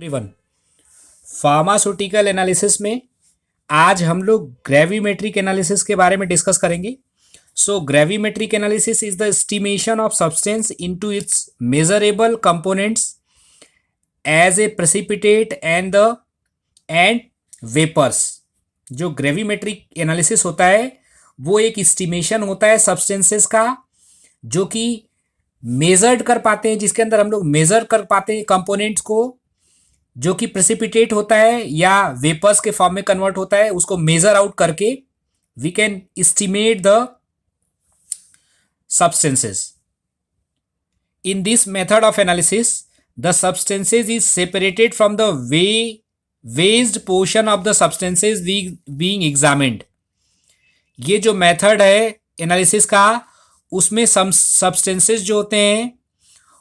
Everyone, pharmaceutical analysis में आज हम लोग ग्रेविमेट्रिक एनालिसिस के बारे में डिस्कस करेंगे। So gravimetric analysis is the estimation of substance into its measurable components as a precipitate and vapours. जो ग्रेविमेट्रिक एनालिसिस होता है वो एक एस्टिमेशन होता है सब्सटेंसेस का, जो कि मेजर्ड कर पाते हैं, जिसके अंदर हम लोग मेजर कर पाते हैं कंपोनेंट्स को, जो कि प्रेसिपिटेट होता है या वेपर्स के फॉर्म में कन्वर्ट होता है। उसको मेजर आउट करके we can estimate the substances. In this method of analysis, the substances is separated from the waste portion of the substances being examined. ये जो मेथड है एनालिसिस का, उसमें सब्सटेंसेस जो होते हैं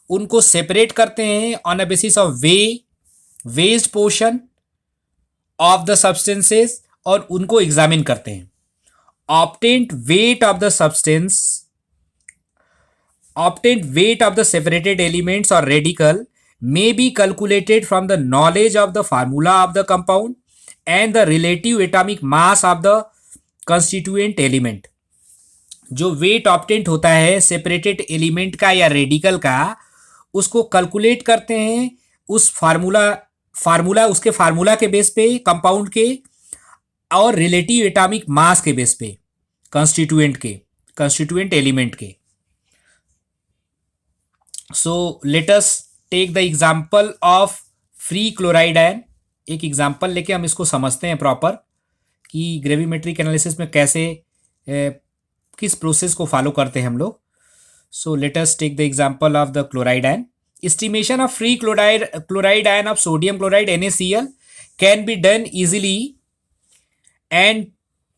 उनको सेपरेट करते हैं on a basis of waste portion of the substances और उनको एग्जामिन करते हैं। Obtained weight of the substance, obtained weight of the separated elements or radical may be calculated from the knowledge of the formula of the compound and the relative atomic mass of the constituent element. जो wait obtained होता है separated element का या radical का, उसको calculate करते हैं उस फार्मूला उसके फार्मूला के बेस पे कंपाउंड के, और रिलेटिव एटॉमिक मास के बेस पे कंस्टिट्यूएंट एलिमेंट के। So let us take the example of free chloride ion। एक एग्जाम्पल लेके हम इसको समझते हैं प्रॉपर कि ग्रेविमेट्रिक एनालिसिस में कैसे किस प्रोसेस को फॉलो करते हैं हम लोग। So let us take the example of the chloride ion. Estimation of free chloride ion of sodium chloride NaCl can be done easily and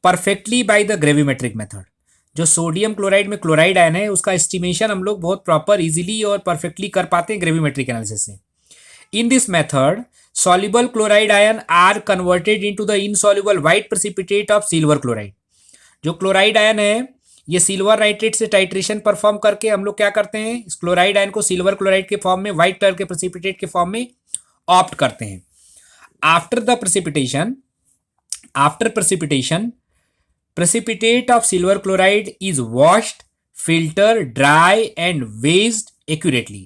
perfectly by the gravimetric method. जो sodium chloride में chloride ion है उसका estimation हम लोग बहुत proper easily और perfectly कर पाते हैं ग्रेविमेट्रिक एनालिसिस से। In this method soluble chloride ion are converted into the insoluble white precipitate of silver chloride. जो क्लोराइड आयन है ये सिल्वर नाइट्रेट से टाइट्रेशन परफॉर्म करके हम लोग क्या करते हैं, इस क्लोराइड आयन को सिल्वर क्लोराइड के फॉर्म में, व्हाइट कलर के प्रेसिपिटेट के फॉर्म में ऑप्ट करते हैं। After precipitation precipitate of silver chloride is washed, filtered, dry and weighed accurately।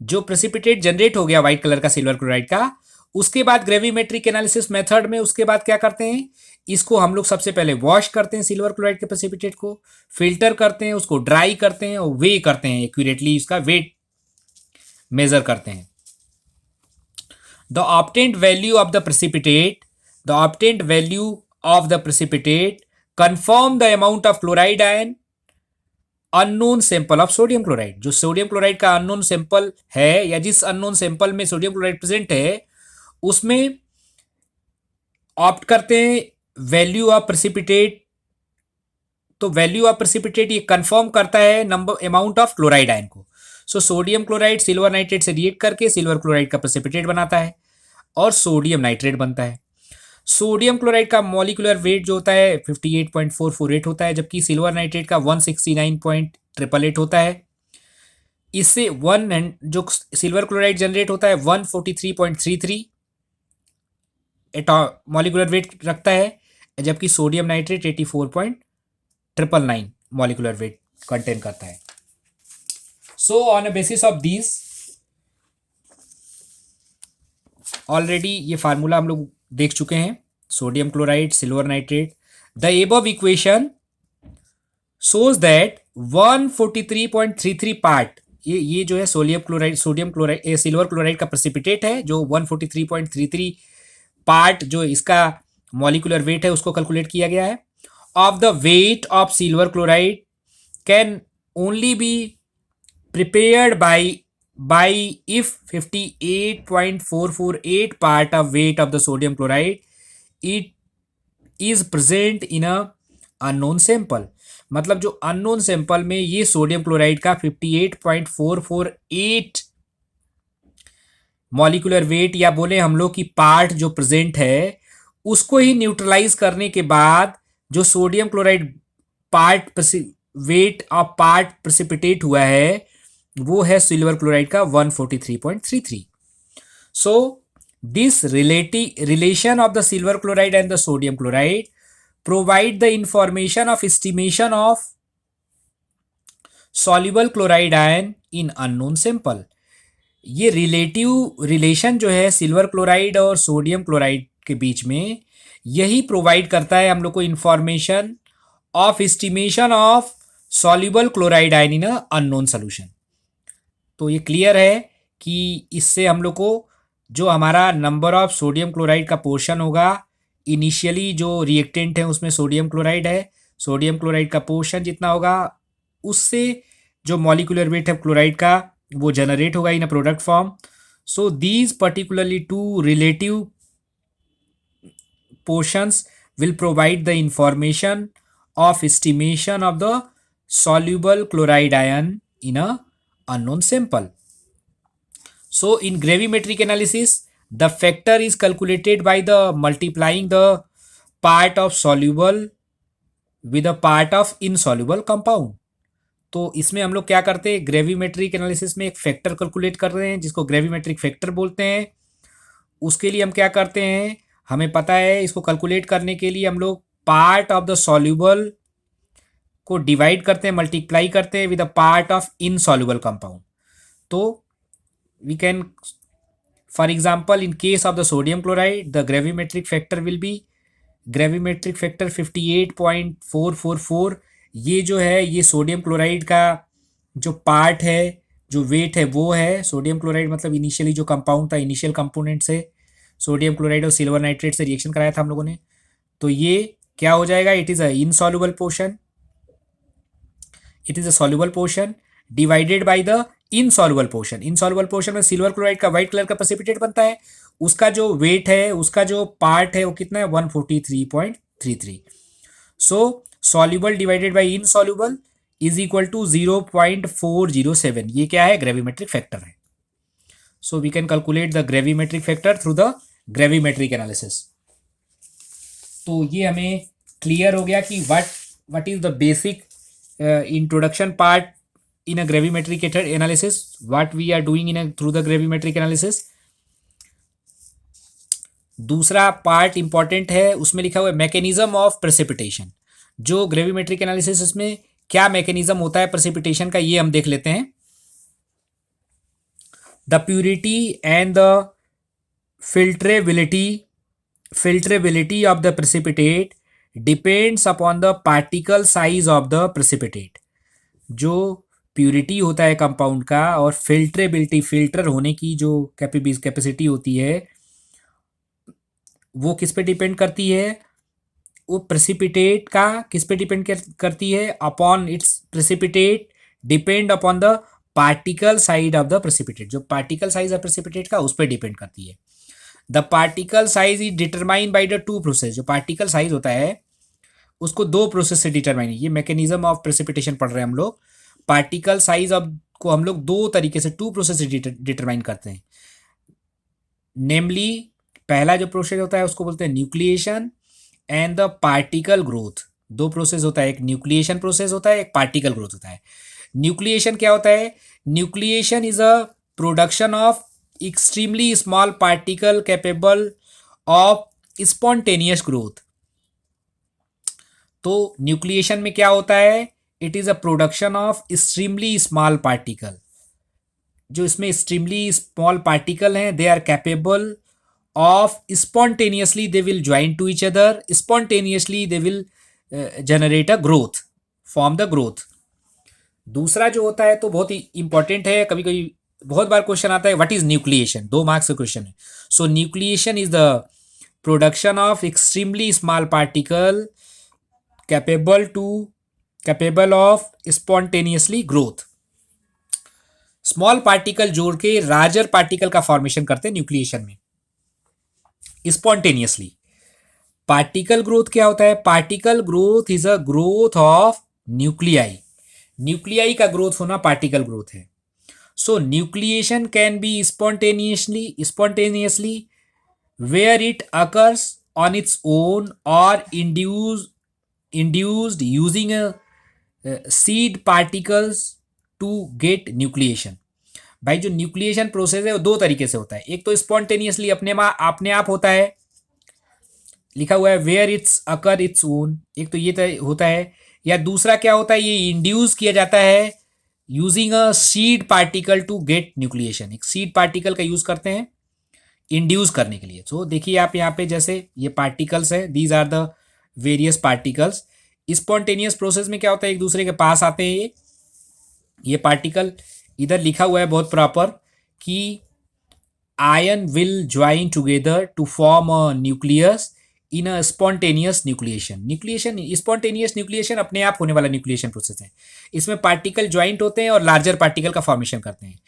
जो प्रेसिपिटेट जनरेट हो गया व्हाइट कलर का सिल्वर क्लोराइड का, उसके बाद ग्रेविमेट्रिक एनालिसिस मेथड में उसके बाद क्या करते हैं, इसको हम लोग सबसे पहले वॉश करते हैं सिल्वर क्लोराइड के प्रेसिपिटेट को, फिल्टर करते हैं, उसको ड्राई करते हैं और वे करते हैं एक्यूरेटली, इसका वेट मेजर करते हैं। The obtained value of the precipitate confirm the amount of chloride ion unknown sample of sodium chloride। जो सोडियम क्लोराइड का अननोन सैंपल है या जिस अननोन सैंपल में सोडियम क्लोराइड प्रेजेंट है उसमें ऑप्ट करते हैं वैल्यू ऑफ प्रेसिपिटेट। तो वैल्यू ऑफ प्रेसिपिटेट ये कंफर्म करता है अमाउंट ऑफ क्लोराइड आयन को। So sodium chloride silver nitrate से रिएक्ट करके सिल्वर क्लोराइड का प्रेसिपिटेट बनाता है और सोडियम नाइट्रेट बनता है। सोडियम क्लोराइड का मॉलिक्यूलर वेट जो होता है 58.448 होता है, जबकि सिल्वर नाइट्रेट का 169.888 होता है। इससे जो सिल्वर क्लोराइड जनरेट होता है 143.33 मॉलिक्यूलर वेट रखता है, जबकि sodium nitrate 84.999 molecular weight contain करता है। So on a basis of this, already ये फार्मूला हम लोग देख चुके हैं, sodium chloride silver nitrate. The above equation shows that 143.33 part, ये जो है सोडियम क्लोराइड सिल्वर क्लोराइड का प्रेसिपिटेट है, जो 143.33 पार्ट जो इसका मॉलिक्यूलर वेट है उसको कैलकुलेट किया गया है। Of the weight of silver chloride can only be prepared by if 58.448 part of weight of the sodium chloride it is present in a unknown sample। मतलब जो अननोन सैंपल में ये sodium chloride का 58.448 molecular weight या बोले हम लोग की पार्ट जो प्रेजेंट है, उसको ही न्यूट्रलाइज करने के बाद जो sodium chloride part weight of part precipitate हुआ है वो है सिल्वर क्लोराइड का 143.33। सो This relation of the silver chloride and the sodium chloride provide the information of estimation of soluble chloride ion in unknown sample. ये relative relation जो है silver chloride और sodium chloride के बीच में, यही प्रोवाइड करता है हम लोग को information of estimation of soluble chloride ion in unknown solution. तो ये क्लियर है कि इससे हम लोग को जो हमारा नंबर ऑफ सोडियम क्लोराइड का पोर्शन होगा, इनिशियली जो रिएक्टेंट है उसमें सोडियम क्लोराइड है, सोडियम क्लोराइड का पोर्शन जितना होगा उससे जो मॉलिक्यूलर वेट है क्लोराइड का वो जनरेट होगा in a product form. So these particularly to relative portions will provide the information of estimation of the soluble chloride ion in a unknown sample. So in gravimetric analysis, the factor is calculated by the multiplying the part of soluble with a part of insoluble compound. तो इसमें हम लोग क्या करते हैं, gravimetric analysis में एक factor calculate कर रहे हैं जिसको ग्रेविमेट्रिक फैक्टर बोलते हैं। उसके लिए हम क्या करते हैं, हमें पता है इसको कैलकुलेट करने के लिए हम लोग पार्ट ऑफ द सॉल्यूबल को डिवाइड करते हैं, मल्टीप्लाई करते हैं with a part of insoluble compound. तो we can, for example in case of the sodium chloride, the gravimetric factor will be gravimetric factor 58.444। ये जो है ये सोडियम क्लोराइड का जो पार्ट है, जो वेट है वो है। सोडियम क्लोराइड मतलब इनिशियली जो कंपाउंड था, इनिशियल कंपोनेंट से सोडियम क्लोराइड और सिल्वर नाइट्रेट से रिएक्शन कराया था हम लोगों ने। तो ये क्या हो जाएगा, it is a insoluble portion, it is a soluble portion divided by the insoluble portion. Insoluble portion में सिल्वर क्लोराइड का व्हाइट कलर का प्रेसिपिटेट बनता है, उसका जो वेट है, उसका जो पार्ट है वो कितना है, 143.33। So soluble divided by insoluble is equal to 0.407। ये क्या है, ग्रेविमेट्रिक फैक्टर है। So we can calculate the gravimetric factor through the gravimetric analysis. तो ये हमें क्लियर हो गया कि what is the basic introduction part in a gravimetric analysis, what we are doing through the gravimetric analysis। दूसरा part important है, उसमें लिखा हुआ है मैकेनिज्म ऑफ प्रेसिपिटेशन। जो ग्रेविमेट्रिक एनालिसिस उसमें क्या मैकेनिज्म होता है प्रेसिपिटेशन का, ये हम देख लेते हैं। The purity and the filtrability of the precipitate depends upon the particle size of the precipitate। जो प्यूरिटी होता है कंपाउंड का और फिल्ट्रेबिलिटी, फिल्टर होने की जो कैपेसिटी होती है, वो किस पे डिपेंड करती है, वो प्रेसिपिटेट का किस पे डिपेंड करती है, upon its precipitate depend upon the particle size of the precipitate. जो पार्टिकल साइज ऑफ प्रेसिपिटेट का उस पर डिपेंड करती है। The particle size is determine by the two process. जो पार्टिकल साइज होता है उसको दो प्रोसेस से डिटरमाइन, ये मैकेनिज्म ऑफ प्रेसिपिटेशन पढ़ रहे हैं हम लोग। पार्टिकल साइज ऑफ को हम लोग दो तरीके से, टू प्रोसेस से डिटरमाइन करते हैं। नेमली पहला जो प्रोसेस होता है उसको बोलते हैं nucleation and the particle growth. दो प्रोसेस होता है, एक न्यूक्लिएशन प्रोसेस होता है, एक पार्टिकल ग्रोथ होता है। न्यूक्लिएशन क्या होता है, nucleation is a production of extremely small particle capable of spontaneous growth. तो न्यूक्लिएशन में क्या होता है, it is a production of extremely small particle. जो इसमें एक्सट्रीमली स्मॉल पार्टिकल हैं, they are capable of spontaneously they will join to each other, spontaneously they will generate a growth, form the growth. दूसरा जो होता है तो बहुत ही important है, कभी कभी बहुत बार क्वेश्चन आता है, व्हाट इज न्यूक्लिएशन, 2 मार्क्स का क्वेश्चन है। So nucleation is the production of extremely small particle capable of spontaneously growth. Small particle जोड़ के लार्जर पार्टिकल का फॉर्मेशन करते हैं न्यूक्लिएशन में स्पॉन्टेनियसली। पार्टिकल ग्रोथ क्या होता है, particle growth is a growth of nuclei. Nuclei का ग्रोथ होना पार्टिकल ग्रोथ है। So nucleation can be spontaneously where it occurs on its own और induced using a seed particles to get nucleation। भाई जो nucleation process है वो दो तरीके से होता है। एक तो स्पॉन्टेनियसली अपने आप होता है, लिखा हुआ है where it's occur it's own, एक तो ये होता है। या दूसरा क्या होता है, ये इंड्यूस किया जाता है using a seed particle to get nucleation. एक सीड पार्टिकल का यूज करते हैं इंड्यूस करने के लिए। तो देखिए आप यहाँ पे जैसे ये पार्टिकल्स है, these are the various particles. Spontaneous process में क्या होता है, एक दूसरे के पास आते हैं ये पार्टिकल। इधर लिखा हुआ है बहुत प्रॉपर कि ion will join together to form a nucleus in a spontaneous nucleation. Nucleation spontaneous nucleation अपने आप होने वाला न्यूक्लिएशन प्रोसेस है। इसमें पार्टिकल ज्वाइंट होते हैं और लार्जर पार्टिकल का फॉर्मेशन करते हैं।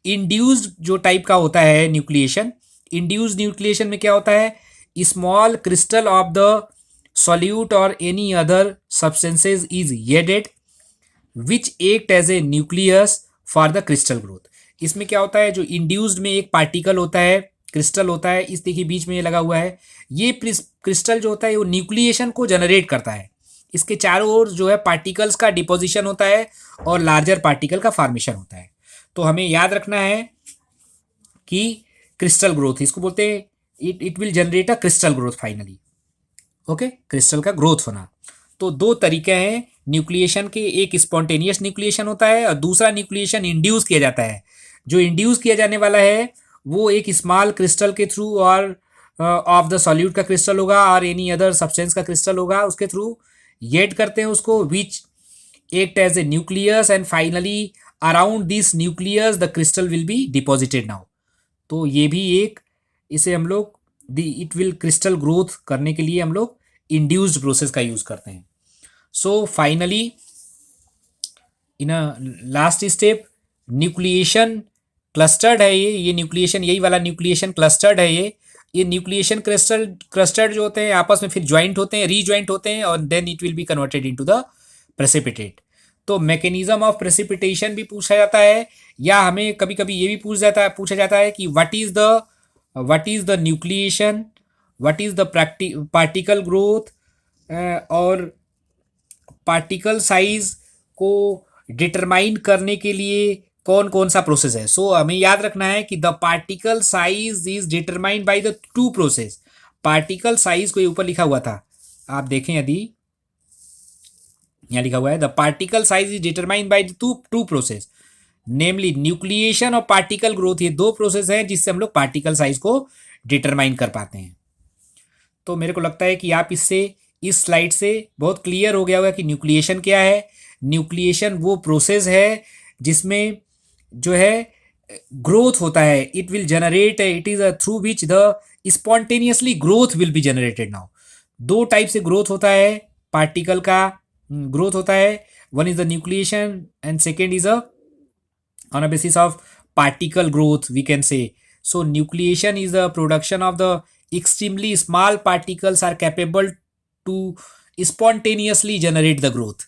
इंड्यूस्ड जो टाइप का होता है न्यूक्लिएशन, इंड्यूस्ड न्यूक्लिएशन में क्या होता है, small crystal of the solute or any other substances is added which act as a nucleus for the crystal growth। इसमें क्या होता है, जो इंड्यूस्ड में एक पार्टिकल होता है, क्रिस्टल होता है, इस देखिए बीच में ये लगा हुआ है, ये क्रिस्टल जो होता है वो न्यूक्लिएशन को जनरेट करता है। इसके चारों ओर जो है पार्टिकल्स का डिपोजिशन होता है और लार्जर पार्टिकल का फॉर्मेशन होता है। तो हमें याद रखना है कि क्रिस्टल ग्रोथ इसको बोलते हैं, it will generate a crystal growth finally. Okay, crystal का ग्रोथ होना। तो दो तरीके हैं न्यूक्लिएशन के, एक स्पॉन्टेनियस न्यूक्लिएशन होता है और दूसरा न्यूक्लिएशन इंड्यूस किया जाता है। जो इंड्यूस किया जाने वाला है वो एक स्मॉल क्रिस्टल के थ्रू और ऑफ द सॉल्यूट का क्रिस्टल होगा और एनी अदर सब्सटेंस का क्रिस्टल होगा, उसके थ्रू येट करते हैं उसको, which act as a nucleus and finally around this nucleus the crystal will be deposited now. तो ये भी एक, इसे हम लोग इट विल क्रिस्टल ग्रोथ करने के लिए हम लोग इंड्यूस्ड प्रोसेस का यूज करते हैं। So finally in a last step nucleation clustered है, ये न्यूक्लिएशन, यही वाला न्यूक्लिएशन क्लस्टर्ड है। ये न्यूक्लिएशन क्लस्टर्ड जो होते हैं आपस में फिर ज्वाइंट होते हैं, रीज्वाइंट होते हैं और then it will be converted into the precipitate. तो मैकेनिज्म ऑफ प्रेसिपिटेशन भी पूछा जाता है, या हमें कभी कभी ये भी पूछा जाता है कि what is the nucleation, what is the particle growth, और पार्टिकल साइज को डिटरमाइन करने के लिए कौन कौन सा प्रोसेस है। सो हमें याद रखना है कि the particle size is determined by the two process. Particle size को ऊपर लिखा हुआ था, आप देखें यदि यहाँ लिखा हुआ है the particle size is determined by the two process, namely nucleation और पार्टिकल ग्रोथ। ये दो प्रोसेस हैं जिससे हम लोग पार्टिकल साइज को डिटरमाइन कर पाते हैं। तो मेरे को लगता है कि आप इस स्लाइड से बहुत क्लियर हो गया होगा कि न्यूक्लिएशन क्या है। न्यूक्लिएशन वो प्रोसेस है जिसमें जो है ग्रोथ होता है, it will generate, it is through which the spontaneously growth will be generated. Now दो टाइप से ग्रोथ होता है, पार्टिकल का ग्रोथ होता है, one is the nucleation and second is a on a basis of particle growth we can say. So nucleation is the production of the extremely small particles are capable to spontaneously generate the growth.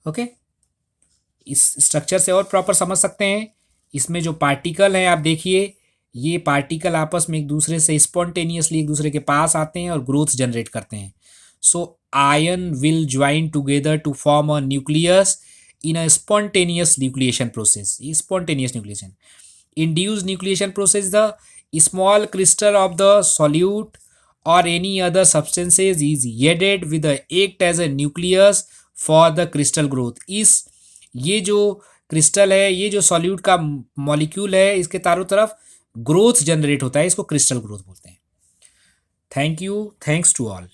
Okay, इस structure से और proper समझ सकते हैं। इसमें जो particle हैं आप देखिए, ये पार्टिकल आपस में एक दूसरे से स्पॉन्टेनियसली एक दूसरे के पास आते हैं और ग्रोथ जनरेट करते हैं। So ion will join together to form a nucleus in a spontaneous nucleation process. Spontaneous nucleation. Induced nucleation process, the small crystal of the solute or any other substances is added with the act as a nucleus for the crystal growth. ये जो crystal है, ये जो solute का molecule है, इसके चारों तरफ ग्रोथ जनरेट होता है, इसको क्रिस्टल ग्रोथ बोलते हैं। Thank you, thanks to all.